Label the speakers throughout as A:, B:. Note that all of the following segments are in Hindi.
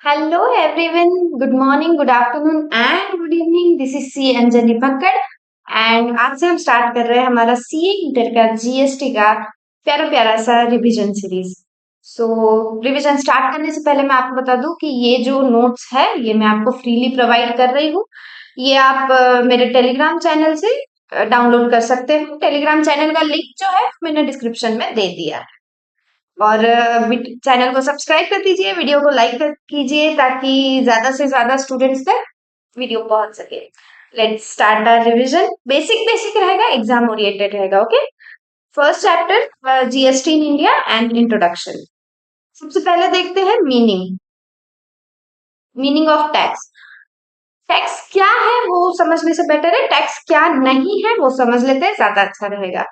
A: Hello everyone, good morning, good afternoon and good evening. This is C Anjani Pakkad and आज से हम स्टार्ट कर रहे हैं हमारा सीए इंटर का जीएसटी का प्यारा प्यारा सा रिवीजन सीरीज। सो रिवीजन स्टार्ट करने से पहले मैं आपको बता दूं कि ये जो नोट्स है ये मैं आपको फ्रीली प्रोवाइड कर रही हूँ। ये आप मेरे टेलीग्राम चैनल से डाउनलोड कर सकते हो। टेलीग्राम चैनल का लिंक जो है मैंने डिस्क्रिप्शन में दे दिया है। और चैनल को सब्सक्राइब कर दीजिए, वीडियो को लाइक कीजिए ताकि ज्यादा से ज्यादा स्टूडेंट्स तक वीडियो पहुंच सके। Let's start our revision. Basic basic रहेगा, एग्जाम ओरिएंटेड रहेगा। Okay, first chapter GST in India and introduction. सबसे पहले देखते हैं meaning meaning of tax. Tax क्या है वो समझने से बेटर है टैक्स क्या नहीं है वो समझ लेते हैं, ज्यादा अच्छा रहेगा।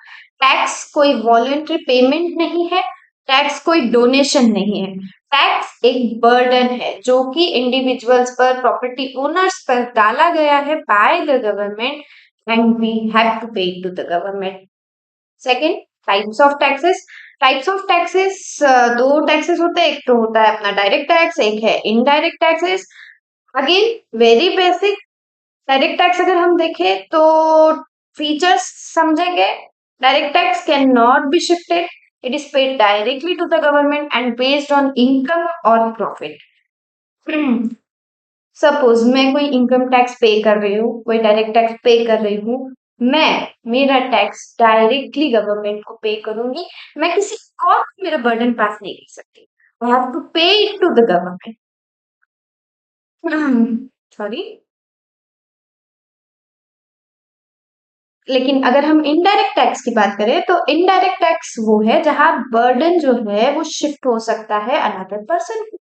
A: टैक्स कोई वॉलेंट्री पेमेंट नहीं है, टैक्स कोई डोनेशन नहीं है। टैक्स एक बर्डन है जो कि इंडिविजुअल्स पर, प्रॉपर्टी ओनर्स पर डाला गया है by the government and we have to pay to the government. Second, types of taxes. Types of taxes, दो टैक्सेस होते हैं, एक तो होता है अपना डायरेक्ट टैक्स, एक है indirect taxes. Again very basic. Direct tax अगर हम देखें तो फीचर्स समझेंगे। Direct tax can not be shifted, it is paid directly to the government and based on income और प्रॉफिट। सपोज मैं कोई इनकम टैक्स पे कर रही हूँ, कोई डायरेक्ट टैक्स पे कर रही हूँ, मैं मेरा टैक्स डायरेक्टली गवर्नमेंट को पे करूंगी। मैं किसी और को मेरा बर्डन पास नहीं कर सकती। I have to pay it to the government. Sorry. लेकिन अगर हम इनडायरेक्ट टैक्स की बात करें तो इनडायरेक्ट टैक्स वो है जहां बर्डन जो है वो शिफ्ट हो सकता है अनदर पर्सन को।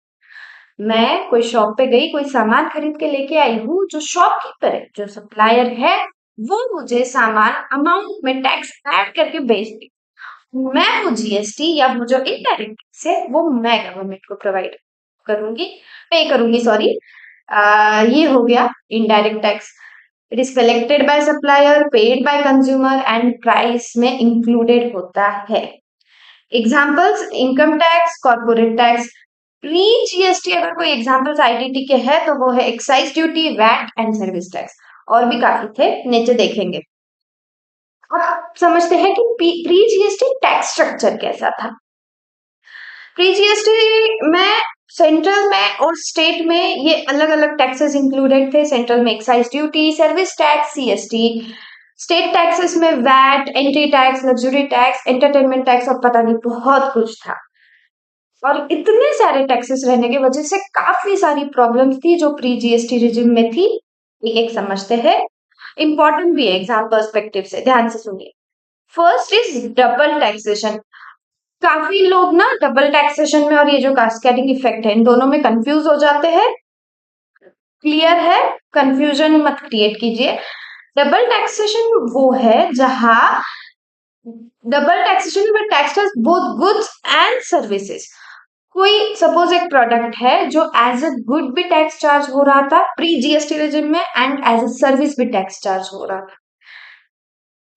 A: मैं कोई शॉप पे गई, कोई सामान खरीद के लेके आई हूँ, जो शॉपकीपर है, जो सप्लायर है, वो मुझे सामान अमाउंट में टैक्स ऐड करके बेच दी। मैं वो जीएसटी या वो जो इनडायरेक्ट टैक्स है वो मैं गवर्नमेंट को प्रोवाइड करूंगी, पे करूंगी। सॉरी, ये हो गया indirect tax. It is collected by supplier, paid by consumer and price में इंक्लूडेड होता है। Examples, income tax, corporate tax. Pre GST अगर कोई एग्जाम्पल्स आईटीटी के है तो वो है excise duty, VAT and service tax. और भी काफी थे, नीचे देखेंगे। अब समझते हैं कि प्री जीएसटी टैक्स स्ट्रक्चर कैसा था। प्री जीएसटी में सेंट्रल में और स्टेट में ये अलग अलग टैक्सेस इंक्लूडेड थे। सेंट्रल में excise duty, service tax, CST. State taxes में VAT, entry tax, luxury tax, entertainment tax और पता नहीं बहुत कुछ था। और इतने सारे टैक्सेस रहने की वजह से काफी सारी प्रॉब्लम्स थी जो प्री जीएसटी रिजिम में थी। एक एक समझते हैं, इंपॉर्टेंट भी है एग्जाम पर्सपेक्टिव से, ध्यान से सुनिए। First is double taxation. काफी लोग ना डबल टैक्सेशन में और ये जो कास्केडिंग इफेक्ट है इन दोनों में कंफ्यूज हो जाते हैं। क्लियर है, कंफ्यूजन मत क्रिएट कीजिए। डबल टैक्सेशन वो है जहां डबल टैक्सेशन में tax both goods and services. कोई सपोज एक प्रोडक्ट है जो एज अ गुड भी टैक्स चार्ज हो रहा था प्री जीएसटी रेजिम में एंड एज अ सर्विस भी टैक्स चार्ज हो रहा था।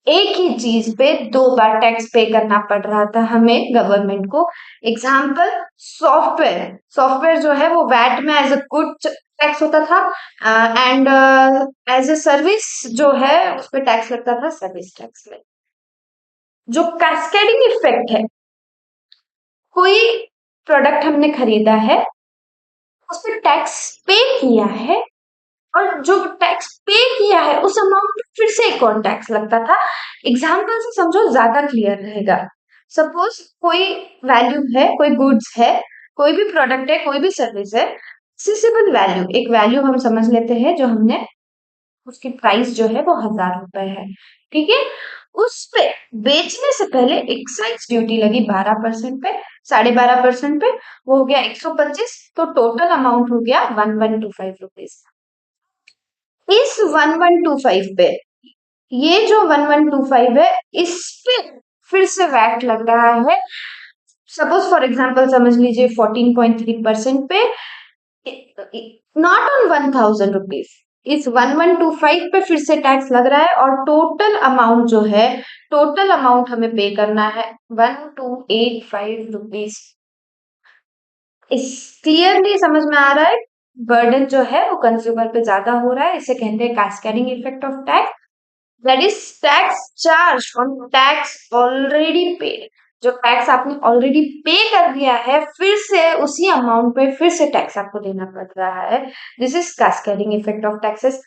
A: एक ही चीज पे दो बार टैक्स पे करना पड़ रहा था हमें गवर्नमेंट को। Example, software. सॉफ्टवेयर जो है वो वैट में एज अ गुड टैक्स होता था एंड एज अ सर्विस जो है उस पर टैक्स लगता था सर्विस टैक्स में। जो कैस्केडिंग इफेक्ट है, कोई प्रोडक्ट हमने खरीदा है, उस पर टैक्स पे किया है और जो टैक्स पे किया है उस अमाउंट पे फिर से एक और टैक्स लगता था। एग्जाम्पल से समझो, ज्यादा क्लियर रहेगा। सपोज कोई वैल्यू है, कोई गुड्स है, कोई भी प्रोडक्ट है, कोई भी सर्विस है। एक्सेसिबल वैल्यू, एक वैल्यू हम समझ लेते हैं जो हमने, उसकी प्राइस जो है वो 1000 रुपए है। ठीक है, उस पे बेचने से पहले एक्साइज ड्यूटी लगी 12% पे, 12.5% पे, वो हो गया 125। तो टोटल अमाउंट हो गया 1125 रुपीज। इस 1125 पे, ये जो 1125 है इस पे फिर से वैट लग रहा है। सपोज फॉर एग्जांपल समझ लीजिए 14.3% पे, नॉट ऑन 1000 रुपीज। इस 1125 पे फिर से टैक्स लग रहा है और टोटल अमाउंट जो है, टोटल अमाउंट हमें पे करना है 1285 रुपीज। इस क्लियरली समझ में आ रहा है, बर्डन जो है वो कंज्यूमर पे ज्यादा हो रहा है, इसे कहते हैं cascading effect of tax. That is tax charge on tax already paid. जो टैक्स आपने ऑलरेडी पे कर दिया है, फिर से उसी अमाउंट पे फिर से टैक्स आपको देना पड़ रहा है। This is cascading effect of taxes.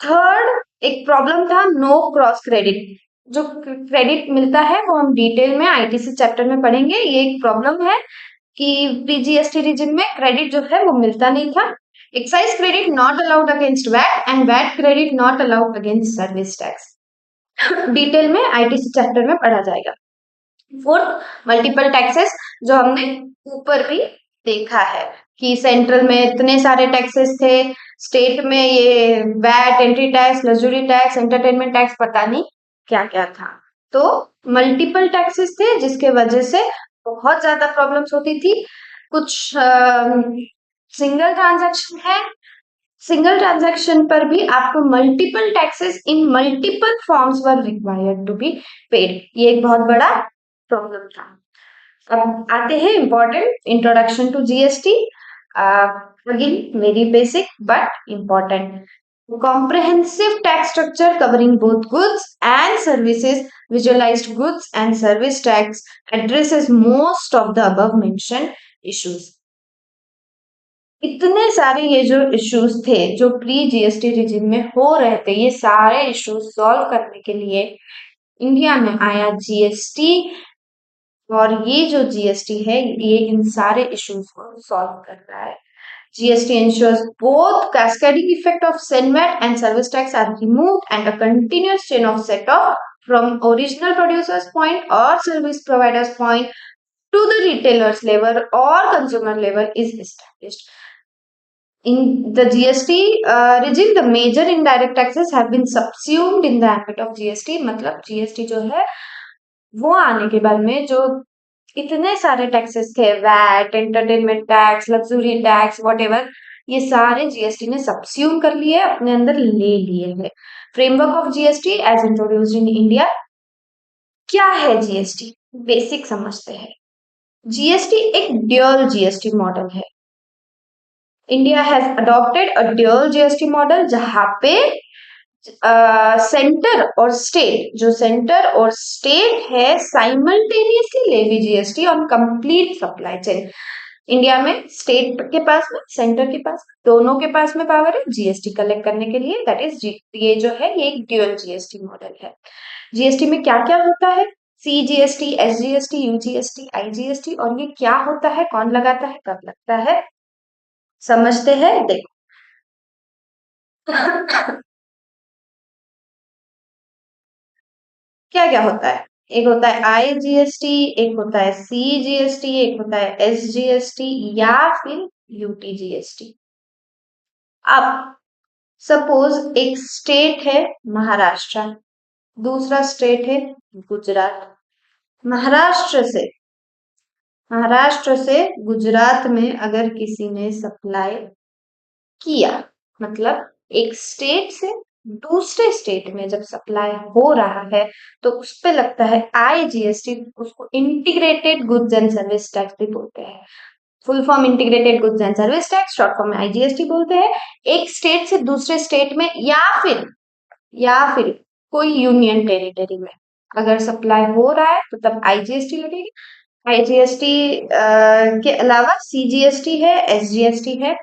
A: Third एक प्रॉब्लम था, नो क्रॉस क्रेडिट। जो क्रेडिट मिलता है वो हम डिटेल में आईटीसी चैप्टर में पढ़ेंगे। ये एक प्रॉब्लम है कि प्री जीएसटी रिजिम में क्रेडिट जो है वो मिलता नहीं था। Excise credit not allowed against VAT and VAT credit not allowed against service tax. Detail में आईटीसी चैप्टर में पढ़ा जाएगा। फोर्थ मल्टीपल टैक्सेस, जो हमने ऊपर भी देखा है कि सेंट्रल में इतने सारे टैक्सेस थे, स्टेट में ये VAT, entry tax, luxury tax, entertainment tax, पता नहीं क्या क्या था। तो मल्टीपल टैक्सेस थे जिसके वजह से बहुत ज्यादा प्रॉब्लम्स होती थी। कुछ सिंगल ट्रांजैक्शन है, सिंगल ट्रांजैक्शन पर भी आपको multiple taxes in multiple forms were required to be paid. ये एक बहुत बड़ा प्रॉब्लम था। अब आते हैं important introduction to GST. Again very basic but important. Comprehensive tax structure covering both goods and services, visualized goods and service tax addresses most of the above mentioned issues. इतने सारे ये जो इश्यूज थे जो प्री जीएसटी रिजिम में हो रहे थे, ये सारे इश्यूज सॉल्व करने के लिए इंडिया में आया जीएसटी। और ये जो जीएसटी है ये इन सारे इश्यूज को सॉल्व कर रहा है। GST ensures both cascading effect of SENVAT and service tax are removed and a continuous chain of set-off from original producer's point or service provider's point to the retailer's level or consumer level is established. In the GST regime, the major indirect taxes have been subsumed in the ambit of GST. मतलब GST जो है वो आने के बाद में जो इतने सारे टैक्सेस थे, VAT, entertainment tax, luxury tax, whatever, ये सारे जीएसटी ने सबस्यूम कर लिए, अपने अंदर ले लिए हैं। Framework of GST as introduced in India. क्या है जीएसटी? बेसिक समझते हैं। जीएसटी एक ड्यूअल जीएसटी मॉडल है। India has adopted a dual GST model जहां पे सेंटर और स्टेट, जो सेंटर और स्टेट है, simultaneously levy GST on complete supply chain. India में स्टेट के पास में, सेंटर के पास, दोनों के पास में पावर है जीएसटी कलेक्ट करने के लिए। दैट इज ये जो है ये एक ड्यूअल जीएसटी मॉडल है। जीएसटी में क्या क्या होता है? CGST, SGST, यूजीएसटी, IGST. और ये क्या होता है, कौन लगाता है, कब लगता है, समझते हैं। देखो क्या क्या होता है? एक होता है आईजीएसटी, एक होता है सीजीएसटी, एक होता है एसजीएसटी या फिर यूटीजीएसटी। अब सपोज एक स्टेट है महाराष्ट्र, दूसरा स्टेट है गुजरात। महाराष्ट्र से गुजरात में अगर किसी ने सप्लाई किया, मतलब एक स्टेट से दूसरे स्टेट में जब सप्लाई हो रहा है तो उस पे लगता है आईजीएसटी। उसको integrated goods and service tax भी बोलते हैं। Full form integrated goods and service tax, short form में आईजीएसटी बोलते हैं। एक स्टेट से दूसरे स्टेट में या फिर कोई यूनियन टेरिटरी में अगर सप्लाई हो रहा है तो तब आईजीएसटी लगेगी। आईजीएसटी के अलावा सीजीएसटी है, एसजीएसटी है।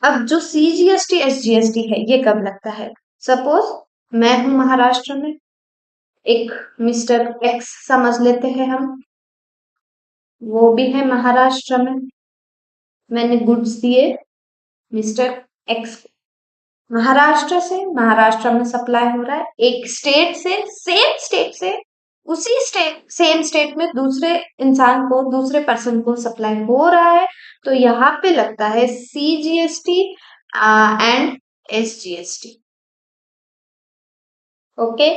A: अब जो सीजीएसटी एसजीएसटी है ये कब लगता है? सपोज मैं हूं महाराष्ट्र में, एक मिस्टर एक्स समझ लेते हैं हम, वो भी है महाराष्ट्र में। मैंने गुड्स दिए मिस्टर एक्स को, महाराष्ट्र में सप्लाई हो रहा है। एक स्टेट से, सेम स्टेट से, उसी स्टेट, सेम स्टेट में दूसरे इंसान को, दूसरे पर्सन को सप्लाई हो रहा है, तो यहाँ पे लगता है सीजीएसटी एंड एसजीएसटी। ओके।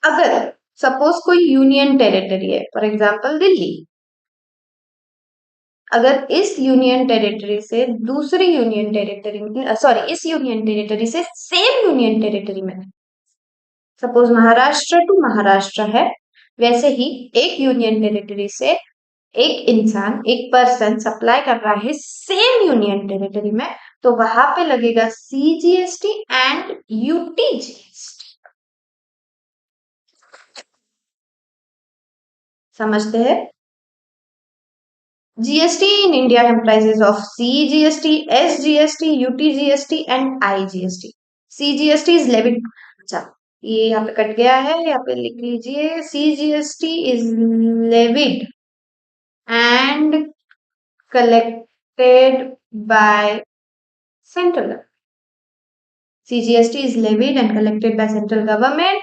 A: अगर सपोज कोई यूनियन टेरिटरी है, फॉर एग्जांपल दिल्ली, अगर इस यूनियन टेरिटरी से दूसरी यूनियन टेरिटरी में, सॉरी, इस यूनियन टेरिटरी से सेम यूनियन टेरिटरी में, सपोज महाराष्ट्र टू महाराष्ट्र है, वैसे ही एक यूनियन टेरिटरी से एक इंसान, एक पर्सन सप्लाई कर रहा है सेम यूनियन टेरिटरी में, तो वहां पे लगेगा CGST एंड UTGST। समझते हैं? GST in India comprises of CGST, SGST, UTGST and IGST. CGST is levied, अच्छा ये यहाँ पे कट गया है, यहाँ पे लिख लीजिए, CGST is levied and collected by central government. CGST is levied and collected by central government.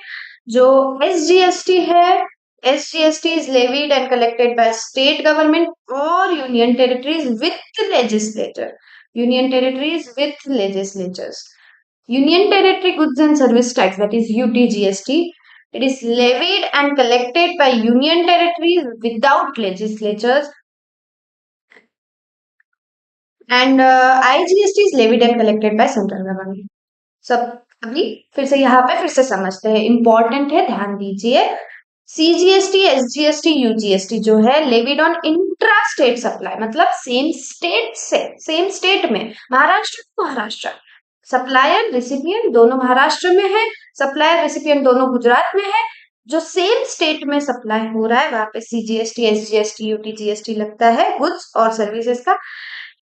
A: जो SGST है, SGST is levied and collected by state government or union territories with legislature. Union territories with legislatures. Union Territory Goods and Service Tax, that is UTGST, it is levied and collected by union territories without legislatures. And IGST is levied and collected by central government. सब अभी फिर से यहाँ पे फिर से समझते हैं, इंपॉर्टेंट है, ध्यान दीजिए। CGST, SGST, UGST जो है levied on intra state supply, मतलब सेम स्टेट से, सेम स्टेट में, महाराष्ट्र सप्लायर रिसिपिएंट दोनों महाराष्ट्र में है, सप्लायर रिसिपिएंट दोनों गुजरात में है, जो सेम स्टेट में सप्लाई हो रहा है वहां पे CGST, SGST, UTGST लगता है गुड्स और सर्विसेज का।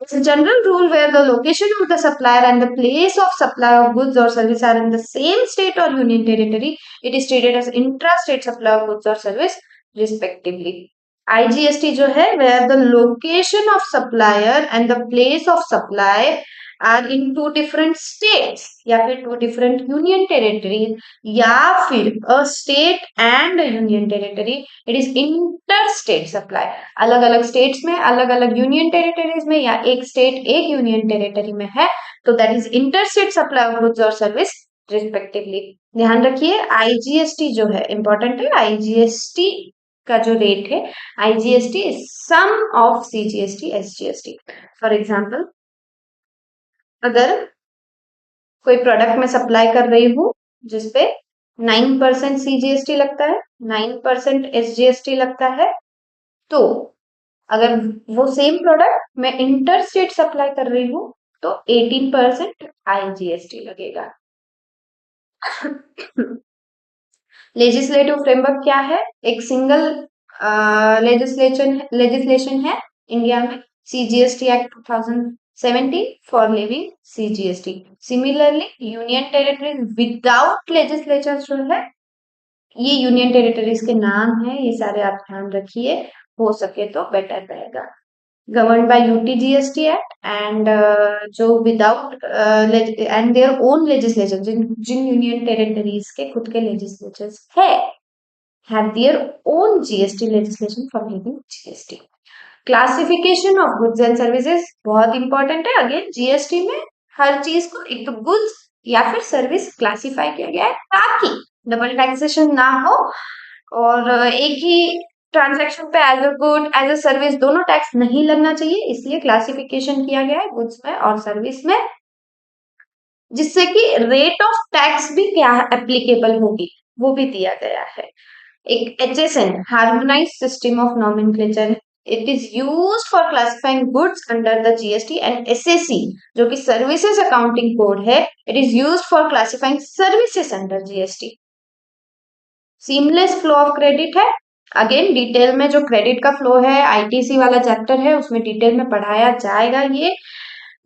A: It's a general rule where the location of the supplier and the place of supply of goods or service are in the same state or union territory. It is treated as intra-state supply of goods or service respectively. IGST जो है where the location of supplier and the place of supply are in two different states या फिर two different union territories या फिर a state and a union territory. It is interstate supply. अलग अलग states में, अलग अलग union territories में या एक state एक union territory में है, तो that is interstate supply of goods or service respectively. ध्यान रखिए IGST जो है important है, IGST का जो रेट है IGST is sum of CGST, SGST. For example, अगर कोई प्रोडक्ट में सप्लाई कर रही हूँ जिसपे 9% CGST लगता है, 9% SGST लगता है, तो अगर वो सेम प्रोडक्ट मैं इंटर स्टेट सप्लाई कर रही हूँ तो 18% IGST लगेगा। लेजिस्लेटिव फ्रेमवर्क क्या है? एक सिंगल लेजिस्लेशन है इंडिया में, CGST act 2017 for living CGST। Similarly union territories without legislature जो है, ये यूनियन टेरिटरीज के नाम है, ये सारे आप ध्यान रखिए, हो सके तो बेटर रहेगा। governed by UTGST Act and जो without and their own legislature, जिन यूनियन टेरिटरीज के खुद के लेजिस्लेचर्स है, have their own GST legislation for levying GST. Classification of goods and services बहुत इंपॉर्टेंट है। अगेन GST में हर चीज को एक तो गुड्स या फिर सर्विस क्लासिफाई किया गया है ताकि डबल टैक्सेशन ना हो और एक ही ट्रांजैक्शन पे as a good as a service दोनों टैक्स नहीं लगना चाहिए, इसलिए क्लासिफिकेशन किया गया है गुड्स में और सर्विस में, जिससे कि रेट ऑफ टैक्स भी क्या एप्लीकेबल होगी वो भी दिया गया है। एक HSN harmonised system of nomenclature, it is used for classifying goods under the GST, and SAC जो कि सर्विसेज अकाउंटिंग कोड है, it is used for classifying services under GST। Seamless flow of credit है, अगेन डिटेल में जो क्रेडिट का फ्लो है ITC वाला चैप्टर है उसमें डिटेल में पढ़ाया जाएगा। ये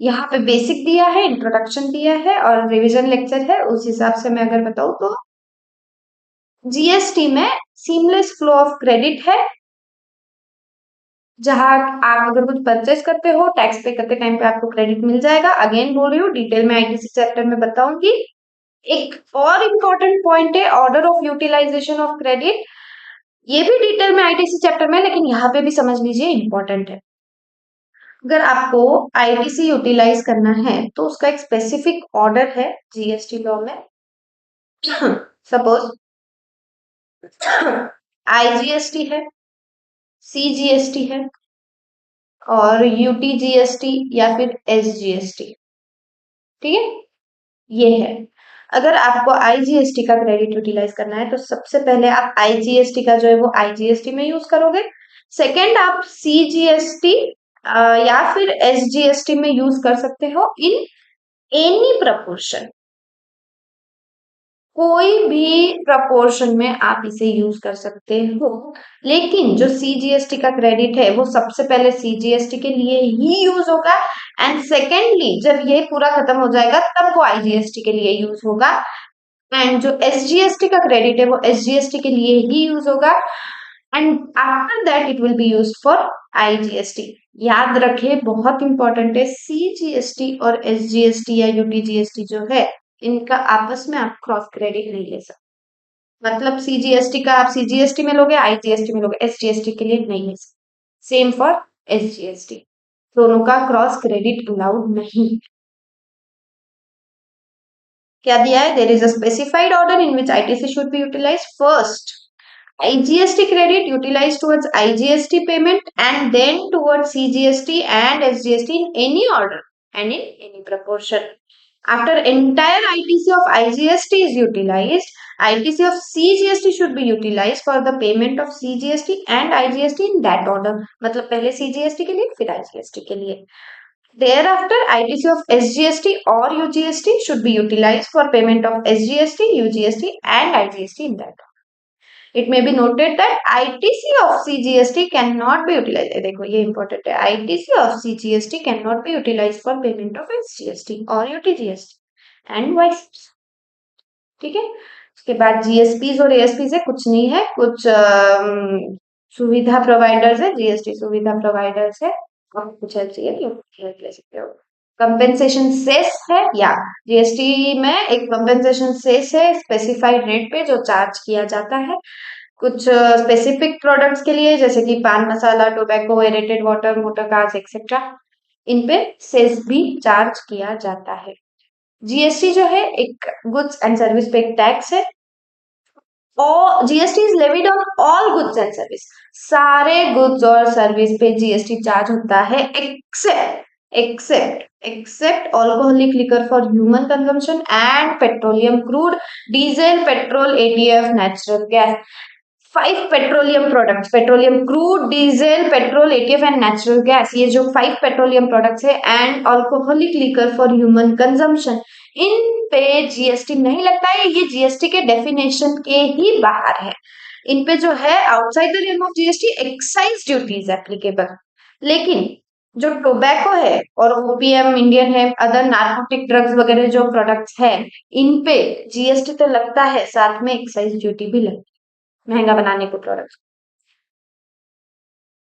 A: यहाँ पे बेसिक दिया है, इंट्रोडक्शन दिया है और रिवीजन लेक्चर है, उस हिसाब से मैं अगर बताऊं तो GST में सीमलेस फ्लो ऑफ क्रेडिट है, जहां आप अगर कुछ परचेस करते हो टैक्स पे करते टाइम पे आपको क्रेडिट मिल जाएगा। अगेन बोल रही हूँ डिटेल में ITC चैप्टर में बताऊंगी। एक और इम्पोर्टेंट पॉइंट है order of utilisation of credit, ये भी डिटेल में ITC चैप्टर में, लेकिन यहाँ पे भी समझ लीजिए इंपॉर्टेंट है। अगर आपको ITC यूटिलाइज करना है तो उसका एक स्पेसिफिक ऑर्डर है GST लॉ में। सपोज IGST है, CGST है और UTGST या फिर SGST, ठीक है, ये है। अगर आपको आईजीएसटी का क्रेडिट यूटिलाइज करना है तो सबसे पहले आप आईजीएसटी का जो है वो आईजीएसटी में यूज करोगे। सेकेंड, आप सीजीएसटी या फिर एसजीएसटी में यूज कर सकते हो इन एनी प्रपोर्शन। कोई भी प्रपोर्शन में आप इसे यूज कर सकते हो, लेकिन जो सीजीएसटी का क्रेडिट है वो सबसे पहले सीजीएसटी के लिए ही यूज होगा, एंड सेकेंडली जब ये पूरा खत्म हो जाएगा तब वो आईजीएसटी के लिए यूज होगा, एंड जो एसजीएसटी का क्रेडिट है वो एसजीएसटी के लिए ही यूज होगा, and after that it will be use for IGST. याद रखें, बहुत इंपॉर्टेंट है, सीजीएसटी और एसजीएसटी या यूटीजीएसटी जो है इनका आपस में आप क्रॉस क्रेडिट नहीं ले सकते। मतलब सीजीएसटी का आप सीजीएसटी में लोगे, आईजीएसटी में लोगे, एसजीएसटी के लिए नहीं ले सकते। सेम फॉर एसजीएसटी, दोनों का क्रॉस क्रेडिट अलाउड नहीं। क्या दिया है? There is a specified order in which ITC should be utilise. First, IGST credit utilized towards IGST payment and then towards CGST and SGST in any order and in any proportion. After entire ITC of IGST is utilized, ITC of CGST should be utilized for the payment of CGST and IGST in that order. मतलब पहले CGST के लिए फिर IGST के लिए. Thereafter, ITC of SGST or UGST should be utilized for payment of SGST, UGST and IGST in that order. It may be noted that ITC of CGST cannot be utilized. देखो ये important है, ITC of CGST cannot be utilized for payment of SGST or UTGST and vice versa. ठीक है। उसके बाद जीएसपी और एएसपी से कुछ नहीं है, कुछ सुविधा प्रोवाइडर्स है, जीएसटी सुविधा प्रोवाइडर्स है, और कुछ हेल्प चाहिए तो हेल्प ले सकते हो। कंपेंसेशन सेस है, या जीएसटी में एक कंपेंसेशन सेस है स्पेसिफाइड रेट पे जो चार्ज किया जाता है कुछ स्पेसिफिक प्रोडक्ट्स के लिए, जैसे कि pan masala, tobacco, aerated water, motor cars etcetera, इन पे सेस भी चार्ज किया जाता है। जीएसटी जो है एक गुड्स एंड सर्विस पे एक टैक्स है, और GST is levied on all goods and service. सारे गुड्स और सर्विस पे जीएसटी चार्ज होता है except alcoholic liquor for human consumption and petroleum crude, diesel, petrol, ATF, natural gas. 5 petroleum products, petroleum crude, diesel, petrol, ATF and natural gas, ये जो 5 पेट्रोलियम प्रोडक्ट्स है, and alcoholic liquor for human consumption, इन पे जीएसटी नहीं लगता है। ये जीएसटी के डेफिनेशन के ही बाहर है। इन पे जो है outside the realm of GST excise duty is applicable. लेकिन जो टोबैको है और ओपीएम, इंडियन है, अदर नार्कोटिक ड्रग्स वगैरह जो प्रोडक्ट्स है, इन पे जीएसटी तो लगता है, साथ में एक्साइज ड्यूटी भी लगती है महंगा बनाने को products.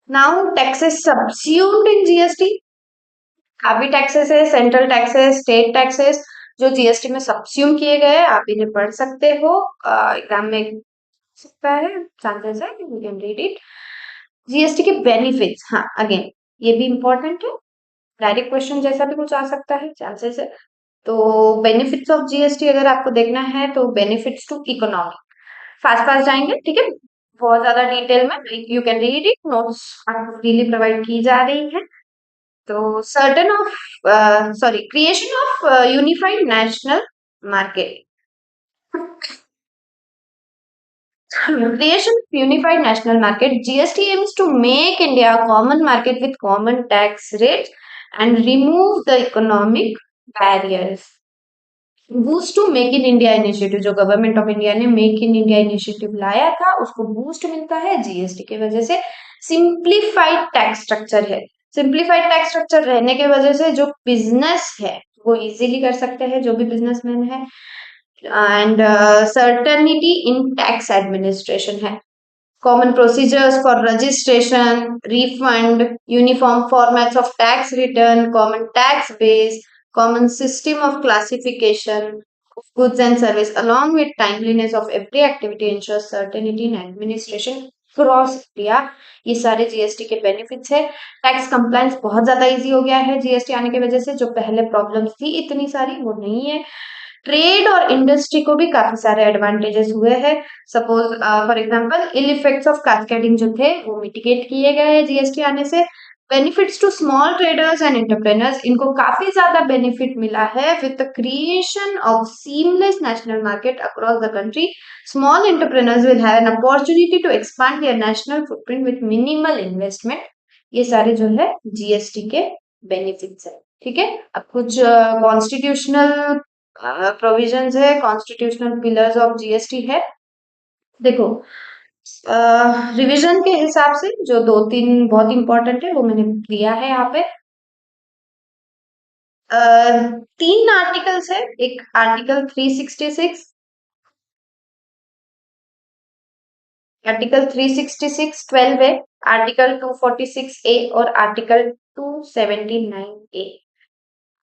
A: Now taxes subsumed in GST, काफी टैक्सेस है, सेंट्रल टैक्सेस, स्टेट टैक्सेस जो जीएसटी में सब्स्यूम किए गए हैं, आप इन्हें पढ़ सकते हो, एग्जाम में सकता है, चांसेस है, you can read it. GST के बेनिफिट्स, हाँ अगेन ये भी इंपॉर्टेंट है, डायरेक्ट क्वेश्चन जैसा भी कुछ आ सकता है, चांसेस है। तो बेनिफिट्स ऑफ जीएसटी अगर आपको देखना है तो benefits to economy, fast fast जाएंगे, ठीक है, बहुत ज्यादा डिटेल में, you can read it, notes आपको फ्रीली प्रोवाइड की जा रही है। तो certain of creation of unified national market, creation of unified national market, GST aims to make India a common market with common tax rates and remove the economic barriers. Boost to make in India initiative, जो गवर्नमेंट ऑफ इंडिया ने मेक इन इंडिया इनिशिएटिव लाया था, उसको बूस्ट मिलता है जीएसटी की वजह से। सिंप्लीफाइड टैक्स स्ट्रक्चर है, सिंप्लीफाइड टैक्स स्ट्रक्चर रहने की वजह से जो बिजनेस है वो इजीली कर सकते हैं, जो भी बिजनेसमैन है, and certainty in tax administration है, common procedures for registration, refund, uniform formats of tax return, common tax base, common system of classification of goods and service along with timeliness of every activity ensures certainty in administration cross India. ये सारे जीएसटी के बेनिफिट्स है। टैक्स कंप्लायंस बहुत ज्यादा इजी हो गया है जीएसटी आने की वजह से, जो पहले प्रॉब्लम्स थी इतनी सारी वो नहीं है। ट्रेड और इंडस्ट्री को भी काफी सारे एडवांटेजेस हुए हैं। Suppose for example ill effects of cascading जो थे वो मिटिगेट किए गए हैं जीएसटी आने से। Benefits to small traders and entrepreneurs, इनको काफी ज्यादा बेनिफिट मिला है with the creation of seamless national market across the country. Small entrepreneurs will have an opportunity to expand their national footprint with minimal investment. ये सारे जो है जीएसटी के बेनिफिट्स है. ठीक है, अब कुछ कॉन्स्टिट्यूशनल प्रोविजंस है, कॉन्स्टिट्यूशनल पिलर्स ऑफ जीएसटी है. देखो, रिवीजन के हिसाब से जो दो तीन बहुत इंपॉर्टेंट है वो मैंने लिया है यहाँ पे. तीन आर्टिकल्स है. एक आर्टिकल 366, आर्टिकल 366 12 है, आर्टिकल 246 ए और आर्टिकल 279 ए.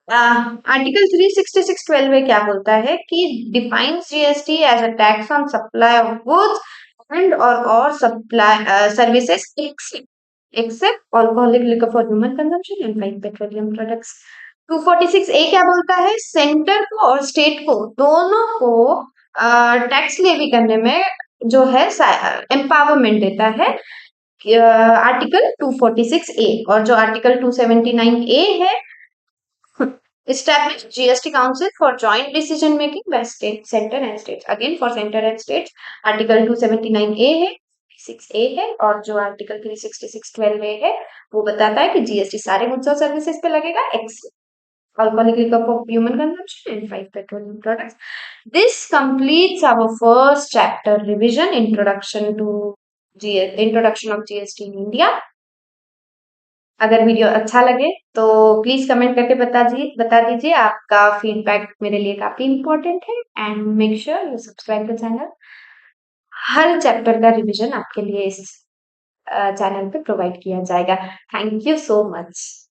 A: आर्टिकल 366 12 में क्या बोलता है कि defines GST as a tax on supply of goods and और supply services except alcoholic liquor for human consumption and fine petroleum products. 246 A क्या बोलता है, सेंटर को और स्टेट को दोनों को टैक्स लेवी करने में जो है एम्पावरमेंट देता है. आर्टिकल 246 ए. और जो आर्टिकल 279 ए है, establish GST Council for joint decision making by state, center and states. Again for center and states, Article 279A है, 6A है और जो Article 366(12)A है वो बताता है कि GST सारे गुड्स और सर्विसेज पे लगेगा except alcoholic liquor for human consumption and 5 petroleum products. This completes our first chapter revision, introduction of GST in India. अगर वीडियो अच्छा लगे तो प्लीज कमेंट करके बता दीजिए. आपका फीडबैक मेरे लिए काफी इंपॉर्टेंट है. And make sure you subscribe the channel. Her chapter का रिवीजन आपके लिए इस चैनल पे प्रोवाइड किया जाएगा. Thank you so much.